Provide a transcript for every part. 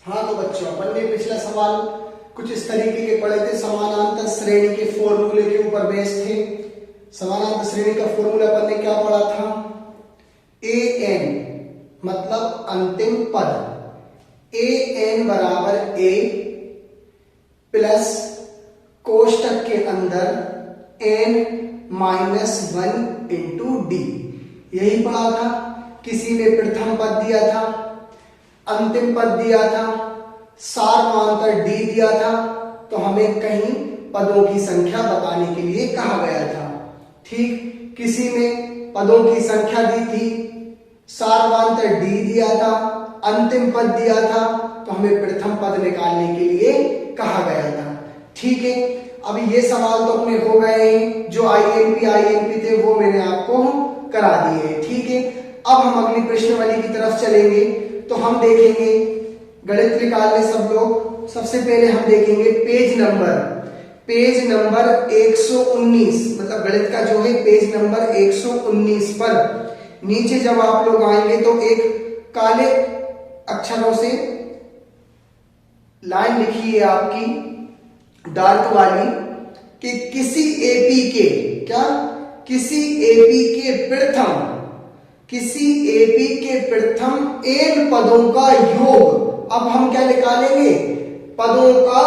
हाँ तो बच्चों, अपन ने पिछला सवाल कुछ इस तरीके के पढ़े थे। समानांतर श्रेणी के फॉर्मूले के ऊपर बेस थे। समानांतर श्रेणी का फॉर्मूला अपन ने क्या पढ़ा था? ए एन मतलब अंतिम पद, ए एन बराबर ए प्लस कोष्टक के अंदर n minus one into d. यही पढ़ा था। किसी ने प्रथम पद दिया था, अंतिम पद दिया था, सारमांतर डी दिया था, तो हमें कहीं पदों की संख्या बताने के लिए कहा गया था। ठीक, किसी में पदों की संख्या दी थी, सारमांतर डी दिया था, अंतिम पद दिया था, तो हमें प्रथम पद निकालने के लिए कहा गया था। ठीक है, अभी ये सवाल तो अपने हो गए हैं। जो आईएनपी थे वो मैंने आपको करा दिए हैं। ठीक है, अब हम अगली प्रश्नावली की तरफ चलेंगे। तो हम देखेंगे गणित निकालने सब लोग। सबसे पहले हम देखेंगे पेज नंबर 119, मतलब गणित का जो है पेज नंबर 119 पर नीचे जब आप लोग आएंगे तो एक काले अक्षरों से लाइन लिखी है आपकी डार्क वाली कि किसी एपी के प्रथम एन पदों का योग। अब हम क्या निकालेंगे? पदों का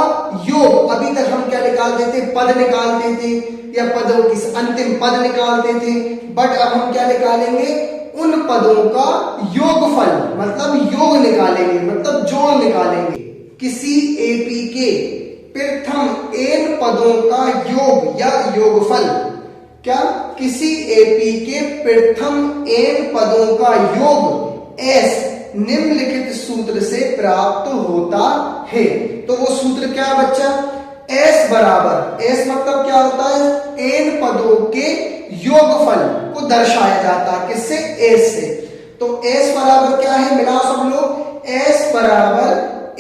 योग। अभी तक हम क्या निकालते थे? पद निकालते थे या पदों की अंतिम पद निकालते थे। बट अब हम क्या निकालेंगे? उन पदों का योगफल, मतलब योग निकालेंगे, मतलब जोड़ निकालेंगे। किसी एपी के प्रथम एन पदों का योग या योगफल। क्या? किसी एपी के प्रथम एन पदों का योग एस निम्नलिखित सूत्र से प्राप्त होता है। तो वो सूत्र क्या है बच्चा? एस बराबर, एस मतलब क्या होता है? एन पदों के योगफल को दर्शाया जाता है किससे? एस से। तो एस बराबर क्या है? मिलाओ सब लोग। एस बराबर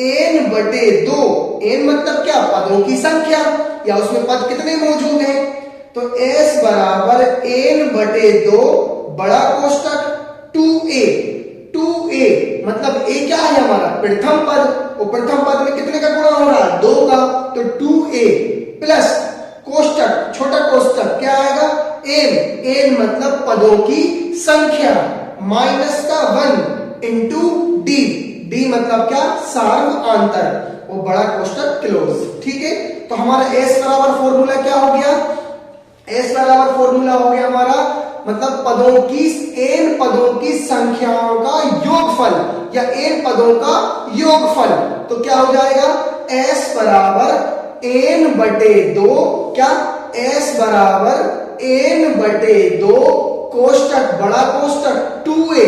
एन बटे दो। एन मतलब क्या? पदों की संख्या, या उसमें पद कितने मौजूद हैं। तो एस बराबर एन बटे दो बड़ा कोष्टक 2a मतलब ए क्या है हमारा? प्रथम पद। और प्रथम पद में कितने का गुणा हो रहा है? 2 का। तो 2a प्लस कोष्टक छोटा कोष्टक क्या आएगा? एन मतलब पदों की संख्या माइनस का 1 इंटू डी मतलब क्या? सार्वआंतर। वो बड़ा कोष्टक क्लोज। ठीक है, तो हमारा एस बराबर फॉर्मूला क्या हो गया? एस बराबर फॉर्मूला हो गया हमारा, मतलब पदों की एन पदों की संख्याओं का योगफल या एन पदों का योगफल। तो क्या हो जाएगा? एस बराबर एन बटे दो। क्या? एस बराबर एन बटे दो कोष्टक बड़ा कोष्टक 2a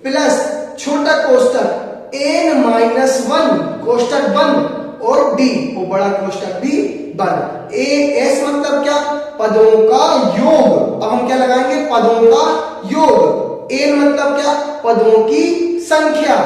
प्लस छोटा कोष्टक एन माइनस 1 कोष्टक बंद और डी वो बड़ा कोष्टक भी बंद। एस मतलब क्या? पदों का योग। अब हम क्या लगाएंगे? पदों का योग। एन मतलब क्या? पदों की संख्या।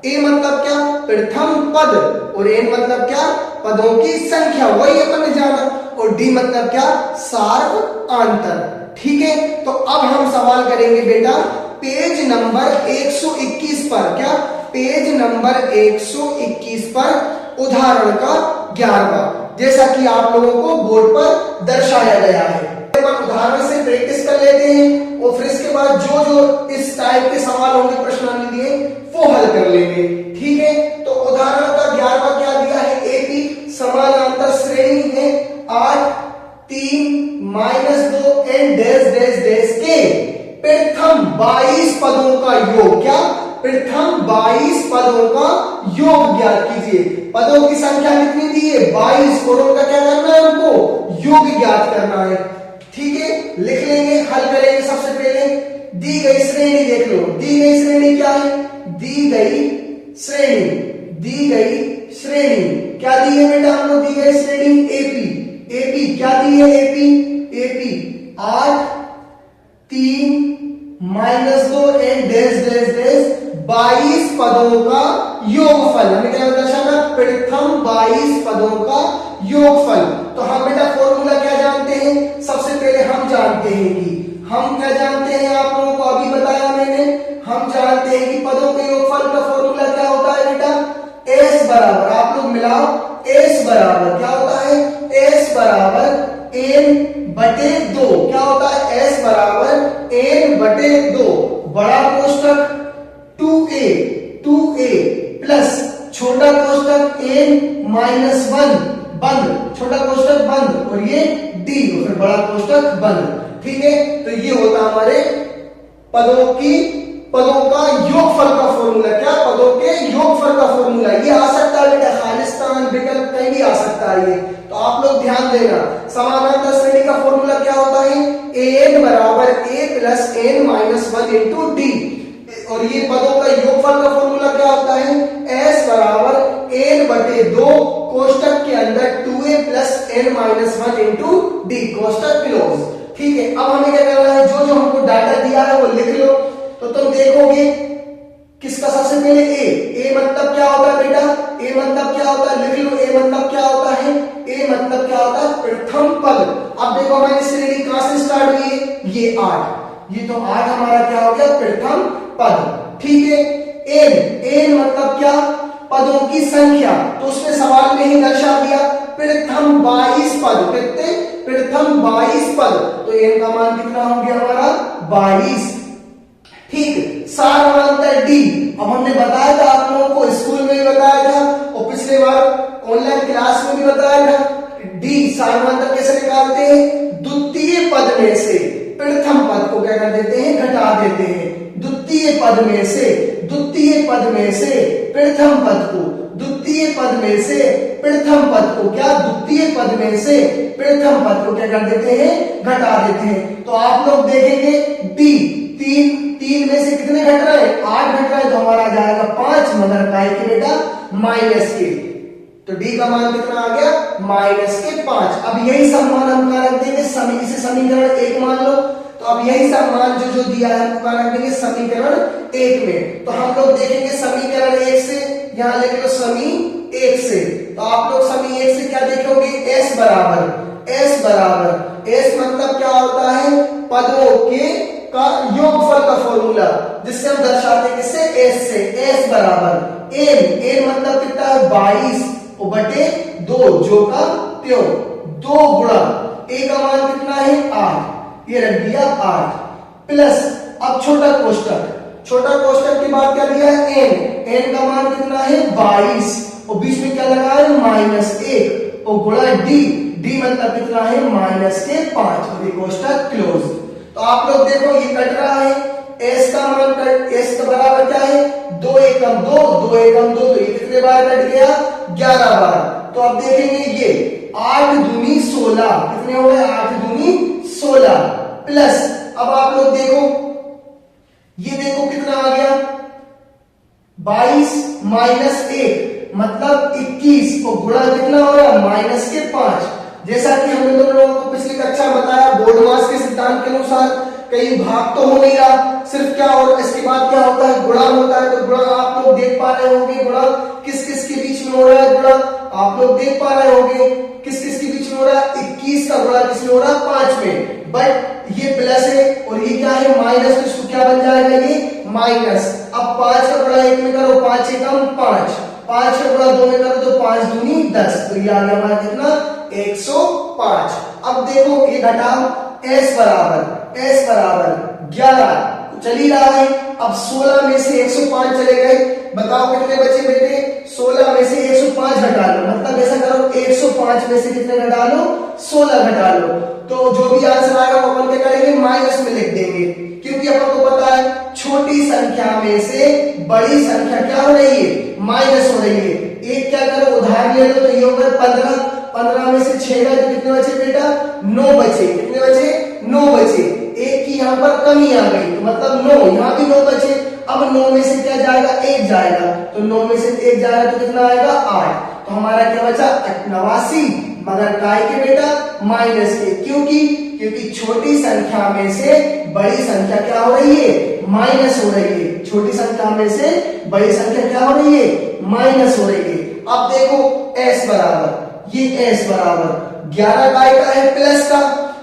ए मतलब क्या? प्रथम पद। और एन मतलब क्या? पदों की संख्या, वही अपन ने जाना। और डी मतलब क्या? सार्वआंतर। ठीक है, तो अब हम सवाल करेंगे बेटा पेज नंबर 121 पर। क्या? पेज नंबर 121 पर उदाहरण का 11वां, जैसा कि आप लोगों को बोर्ड पर दर्शाया गया है। उदाहरण से प्रैक्टिस कर लेते हैं और फिर इसके बाद जो जो इस टाइप के सवाल होंगे प्रश्नावली दिए वो हल कर लेंगे। ठीक है, तो उदाहरण का 11वां क्या दिया है? एपी समानांतर श्रेणी है 8 3 -2 एंड डैश डैश डैश के प्रथम 22 पदों का योग। क्या? प्रथम 22 पदों का योग ज्ञात कीजिए। पदों की संख्या कितनी दी है? 22 और उनका क्या करना है? उनको योग ज्ञात करना है। ठीक है, लिख लेंगे, हल करेंगे। सबसे पहले दी गई श्रेणी देख लो। दी गई श्रेणी क्या है? दी गई श्रेणी क्या दी है बेटा हमको? दी गई श्रेणी एपी क्या दी है? AP 8 3 -2 and dash dash dash 22 पदों का योगफल। हमें क्या दर्शाना? प्रथम 22 पदों का योगफल। तो हम बेटा फॉर्मूला क्या जानते हैं? सबसे पहले हम जानते हैं कि हम क्या जानते हैं? आप लोगों को अभी बताया मैंने। हम जानते हैं कि पदों के योगफल का फॉर्मूला क्या होता है बेटा? एस बराबर, आप लोग मिलाओ, s बराबर क्या होता है, s बराबर n बटे 2, क्या होता है, s बराबर n बटे 2, बड़ा कोष्टक 2a प्लस छोटा कोष्टक n माइनस 1 बंद, छोटा कोष्टक बंद, और ये d और फिर बड़ा कोष्टक बंद। ठीक है, तो ये होता हमारे पदों का योगफल का फॉर्मूला। क्या, पदों के योगफल का फॉर्मूला। ये आ सकता है बेटा खालिस्तान विकल्प कहीं भी आ सकता है ये, तो आप लोग ध्यान देना। समानांतर श्रेणी का फॉर्मूला क्या होता है, an बराबर a plus n minus 1 into D, और ये पदों का योगफल का फॉर्मूला क्या होता है, s बराबर n बटे 2 कोष्टक के अंदर 2a plus n minus 1 into D, कोष्टक क्लोज। ठीक है, अब हमें क्या करना है, जो जो हमको डाटा दिया है वो लिख लो। तो तुम देखोगे किसका, सबसे पहले ए मतलब क्या होता है बेटा, ए मतलब क्या होता है, लिख लो, ए मतलब क्या होता है, ए मतलब क्या होता है, प्रथम पद। अब देखो हमारी श्रेणी कहां से स्टार्ट हुई है, ये 8, ये तो 8 हमारा क्या हो गया, प्रथम पद। ठीक है, एन मतलब क्या, पदों की संख्या, तो उसने सवाल में ही दर्शा दिया, प्रथम 22 पद, कितने, प्रथम 22 पद, तो एन का मान कितना हो गया हमारा 22। ठीक, सारवांतर डी, अब हमने बताया था आप लोगों को, स्कूल में भी बताया था और पिछले बार ऑनलाइन क्लास में भी बताया था। डी सारवांतर कैसे निकालते हैं, द्वितीय पद में से प्रथम पद को क्या कर देते हैं, घटा देते हैं। द्वितीय पद में से, द्वितीय पद में से प्रथम पद को, द्वितीय पद में से प्रथम पद को, क्या, द्वितीय पद में से प्रथम पद को क्या कर देते हैं, घटा देते हैं। तो आप लोग देखेंगे डी, तीन में से कितने घट रहे हैं, 8 घट रहे हैं, तो हमारा जाएगा 5, मगर काय के बेटा माइनस के, तो डी का मान कितना आ गया, माइनस के 5। अब यही सब मान हम कहां रख देंगे, इसे समीकरण 1 मान लो। तो अब यही सब मान जो दिया है हमको कहां रख देंगे, समीकरण 1 में। तो हम लोग देखेंगे समीकरण 1 से, यहां लिख लो समी 1 से, तो आप लोग समी 1 से क्या देखोगे, s बराबर s मतलब क्या होता है, पदों के का योगफल का फॉर्मूला, जिससे हम दर्शाते हैं किससे, s से। s बराबर n मतलब कितना है 22 और बटे 2, जो का त्यों, 2 गुणा a का मान कितना है 8, ये रख दिया 8 प्लस, अब छोटा कोष्टक के बाद क्या दिया है, n का मान कितना है 22 और बीच में क्या लगा है माइनस 1 और गुणा d मतलब कितना है माइनस के 5, और ये कोष्टक क्लोज। तो आप लोग देखो ये कट रहा है, s का मान s का बराबर क्या है, 2 एकम 2, 2 एकम 2, तो ये कितने बार कट गया, 11 बार। तो अब देखेंगे ये 8 दूनी 16, कितने हो गए, 8 दूनी 16 प्लस, अब आप लोग देखो, ये देखो कितना आ गया 22 माइनस 1 मतलब 21 और गुणा कितना हो रहा है माइनस के 5। जैसा कि हमने तुम लोगों को पिछली कक्षा बताया, बोर्ड मास के सिद्धांत के अनुसार कहीं भाग तो हो नहीं रहा, सिर्फ क्या और इसके बाद क्या होता है, गुणा होता है। तो गुणा आप लोग देख पा रहे होंगे, गुणा किस किस के बीच में हो रहा है, गुणा आप लोग देख पा रहे होंगे किस किस के बीच में हो रहा है, 21 का गुणा किसमें हो रहा है, 5 में, बट ये प्लस है और ये क्या है माइनस, तो इसको क्या बन जाएगा, ये माइनस। अब 5 का गुणा 1 में करो, 5 एकम 5, 5 का गुणा 2 में करो तो 5 दूनी 10, तो ये आ गया हमारा कितना 105। अब देखो ये घटाओ, s बराबर 11 चल ही रहा है। अब 16 में से 105 चले गए, बताओ कितने बचे बेटे, 16 में से 105 घटा लो, मतलब ऐसा करो 105 में से कितने घटा लो, 16 घटा लो। तो जो भी आंसर आएगा वो अपन क्या करेंगे, माइनस में लिख देंगे, क्योंकि अपन को पता है छोटी संख्या में से बड़ी संख्या क्या हो रही है, माइनस हो रही है। एक क्या करो उधार ले लो, तो ये होगा 15 में से 6 गए तो कितने बचे बेटा, 9 बचे, कितने बचे, 9 बचे। एक की यहाँ पर कमी आ गई, तो मतलब 9, यहाँ भी 9 बचे। अब 9 में से क्या जाएगा, 1 जाएगा, तो 9 में से 1 जाएगा तो कितना आएगा 8, तो हमारा क्या बचा 89, मगर काय के बेटा माइनस के, क्योंकि छोटी संख्या में से बड़ी संख्या क्या हो रही है, माइनस हो रही है। छोटी संख्या में से बड़ी संख्या क्या हो रही है, माइनस हो रही है। अब देखो s बराबर, ये s बराबर 11 काय का है प्लस का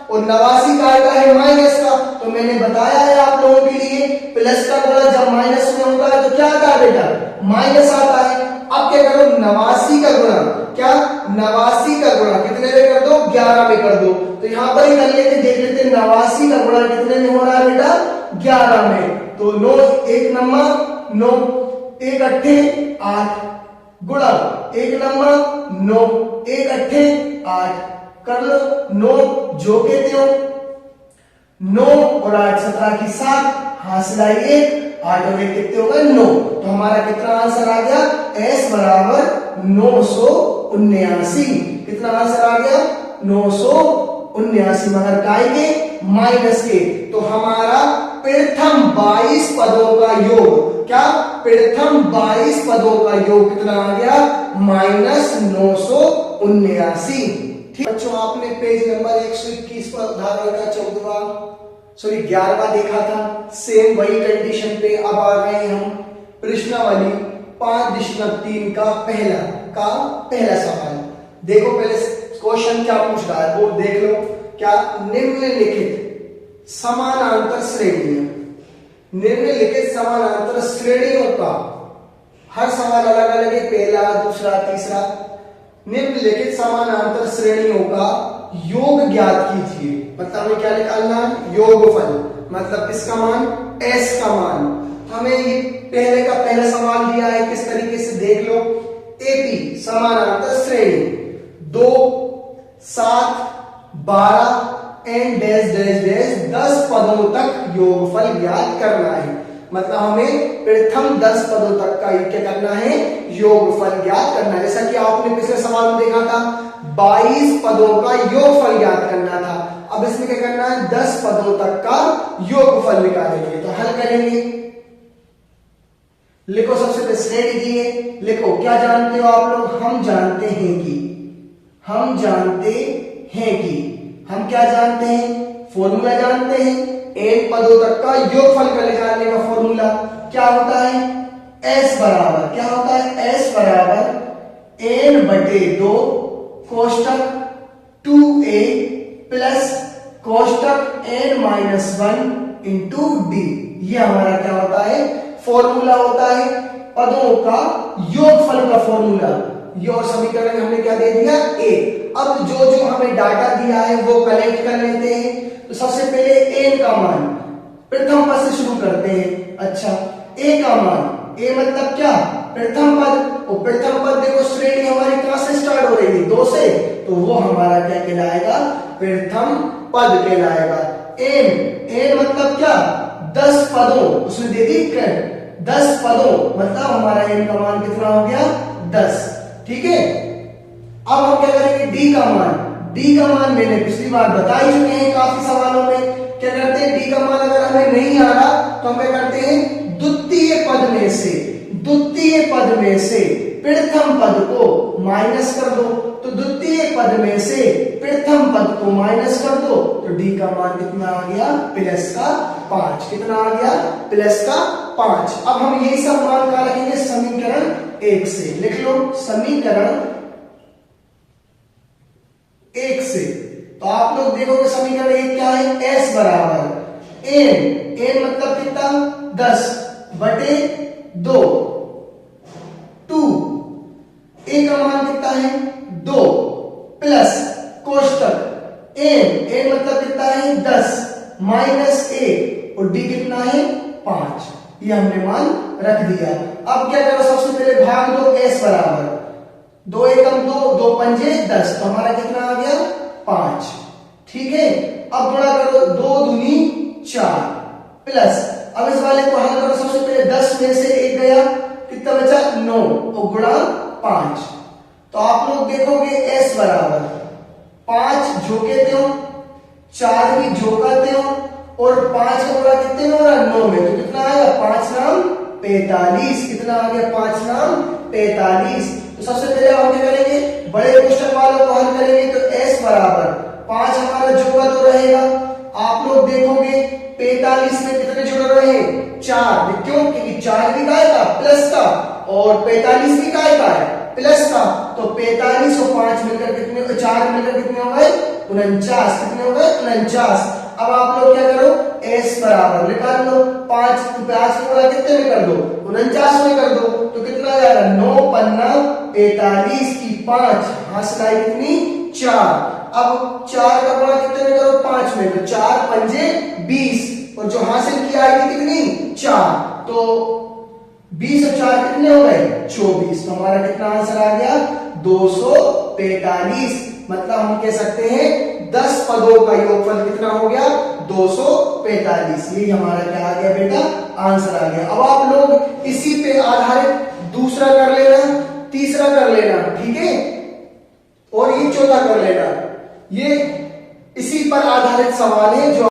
और 89 काय का है माइनस का। तो मैंने बताया है आप लोगों के लिए, प्लस का गुणा जब माइनस में होता है तो क्या आता है बेटा, माइनस आता है। अब क्या करो 89 का गुणा, क्या 89 का गुणा कितने में कर दो, 11 में कर दो। तो यहां पर ही कर लेते, देख लेते 89 का गुणा कितने में हो रहा है बेटा, 11 में। तो 9 एक नंबर 9, 1 अट्ठे 8 गुणा 1 नंबर 9, 1 अट्ठे 8 कर लो। 9 जो के त्यों, 9 और 8 17 की 7, हासिलाई 1, 8 और 1 कितने हो गए 9। तो हमारा कितना आंसर आ गया, S बराबर 979। कितना आंसर आ गया 979, मगर काय के, माइनस के। तो हमारा प्रथम 22 पदों का योग, क्या प्रथम 22 पदों का योग कितना आ गया, -979। ठीक बच्चों, आपने पेज नंबर 121 पर उदाहरण का 11वां देखा था। सेम वही कंडीशन पे अब आ गए हम प्रश्नावली 5.3 का पहला सवाल। देखो पहले क्वेश्चन क्या पूछ रहा है वो देख लो। क्या निम्नलिखित समानांतर श्रेणियां, निम्नलिखित समानांतर श्रेणियों का, हर सवाल अलग अलग है, पहला दूसरा तीसरा। निम्नलिखित समानांतर श्रेणियों का योग ज्ञात कीजिए। मतलब हमें क्या निकालना है, योगफल, मतलब इसका मान S का मान। हमें ये पहला सवाल दिया है, किस तरीके से देख लो। AP समानांतर श्रेणी 2 7 12 एंड डैश डैश डैश 10 पदों तक योगफल ज्ञात करना है। मतलब हमें प्रथम 10 पदों तक का क्या करना है, योगफल ज्ञात करना है। जैसा कि आपने पिछले सवाल में देखा था 22 पदों का योगफल ज्ञात करना था। अब इसमें क्या करना है, 10 पदों तक का योगफल निकालेंगे। तो हल करेंगे, लिखो सबसे पहले श्रेणी दी है, लिखो क्या जानते हो आप लोग, हम जानते हैं कि हम क्या जानते हैं, फॉर्मूला जानते हैं। n पदों तक का योगफल का निकालने का फॉर्मूला क्या होता है, S बराबर क्या होता है, S बराबर n/2 कोष्टक 2a प्लस कोष्टक n-1 इंटू d। ये हमारा क्या होता है, फॉर्मूला होता है पदों का योगफल का फॉर्मूला। ये और समीकरण हमने क्या दे दिया, a। अब जो जो हमें डाटा दिया है वो कलेक्ट कर लेते हैं। तो सबसे पहले n का मान, प्रथम पद से शुरू करते हैं। अच्छा, a का मान, a मतलब क्या, प्रथम पद। और प्रथम पद देखो श्रेणी हमारी कहां से स्टार्ट हो रही है, 2 से, तो वो हमारा क्या कहलाएगा, प्रथम पद कहलाएगा। n मतलब क्या, 10 पदों, उसने दे दी 10 पदों, मतलब हमारा n का मान कितना हो गया, 10। ठीक है, अब हम क्या करेंगे, d का मान। d का मान मैंने पिछली बार बता ही चुके हैं काफी सवालों में। क्या करते हैं, d का मान अगर हमें नहीं आ रहा तो हम क्या करते हैं, द्वितीय पद में से प्रथम पद को माइनस कर दो। तो द्वितीय पद में से प्रथम पद को माइनस कर दो, तो d का मान कितना आ गया, +5। कितना आ गया, +5। अब हम यही सब मान का रखेंगे समीकरण 1 से। लिख लो समीकरण 1 से। तो आप लोग देखोगे समीकरण 1 क्या है, S बराबर n मतलब कितना, 10/2 2, a का मान कितना है, 2 प्लस कोष्टक n मतलब कितना है, 10 माइनस a, और d कितना है, 5। ये हमने मान रख दिया। अब क्या करो, सबसे पहले भाग दो, s बराबर 2 एकम 2, 2 पंजे 10, तो हमारा कितना आ गया, 5। ठीक है, अब गुणा करो, 2 दूनी 4 प्लस, अब इस वाले को हल करो, सबसे पहले 10 में से 1 गया, कितना बचा, 9, और गुणा 5। तो आप लोग देखोगे s बराबर 5 झोंके त्यों, 4 भी झोंका त्यों, और 5 का गुणा कितने में हो रहा है, 9 में। तो कितना आएगा, 5 नाम 45। कितना आ गया, 5 नाम 45। तो सबसे पहले हम क्या करेंगे, बड़े कोष्टक वालों को हल करेंगे। तो s बराबर 5 हमारा जोड़ा तो रहेगा। आप लोग देखोगे 45 में कितने जोड़ रहे हैं, 4। क्यों, क्योंकि 4 भी काय का, प्लस का, और 45 भी काय का है, प्लस का। तो 45 और 5 मिलकर कितने, 4 मिलकर कितने हो गए, 49। कितने हो गए, 49। अब आप लोग क्या करो, s बराबर निकाल लो, 5 को गुणा कितने में कर दो, 49 में कर दो तो कितना आ जाएगा, 9 पन्ना 45 की 5, हासिल आई कितनी 4। अब 4 का गुणा कितने में करो, 5 में, तो 4 पंजे 20, और जो हासिल किया आई थी कितनी 4, तो 20 और 4 कितने हो गए 24। तो हमारा कितना आंसर आ गया 245। मतलब हम कह सकते हैं 10 पदों का योगफल कितना हो गया 245। ये हमारा क्या आ गया बेटा, आंसर आ गया। अब आप लोग इसी पे आधारित दूसरा कर लेना, तीसरा कर लेना, ठीक है, और ये चौथा कर लेना। ये इसी पर आधारित सवाल है जो